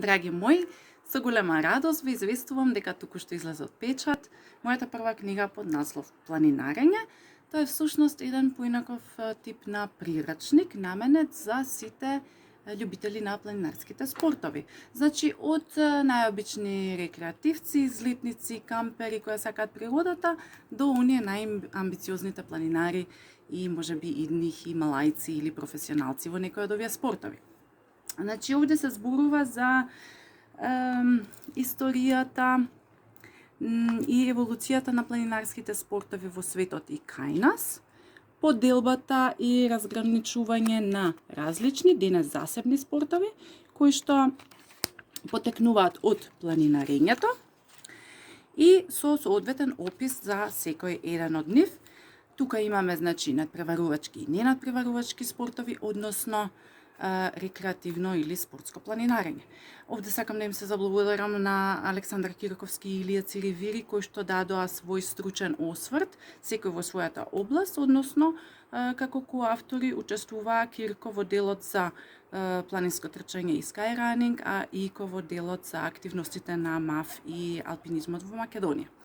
Драги мои, со голема радост ви известувам дека току-што излезе од печат мојата прва книга под наслов Планинарење. Тоа е всушност еден поинаков тип на прирачник, наменет за сите љубители на планинарските спортови. Значи, од најобични рекреативци, излетници, кампери кои сакаат природата, до оние најамбициозните планинари и можеби идни хималајци или професионалци во некои од овие спортови. Значи, овде се зборува за историјата и еволуцијата на планинарските спортови во светот и кај нас, поделбата и разграничување на различни, денес засебни спортови, кои што потекнуваат од планинарењето и со соодветен опис за секој еден од нив. Тука имаме, значи, надпреварувачки и ненадпреварувачки спортови, односно рекреативно или спортско планинарење. Овде сакам да им се заблагодарам на Александар Кирковски и Илија Циревири, кои што дадоа свој стручен осврт, секој во својата област, односно како коавтори учествуваа Кирко во делот за планинско трчање и скайранинг, а Ико во делот за активностите на МАФ и алпинизмот во Македонија.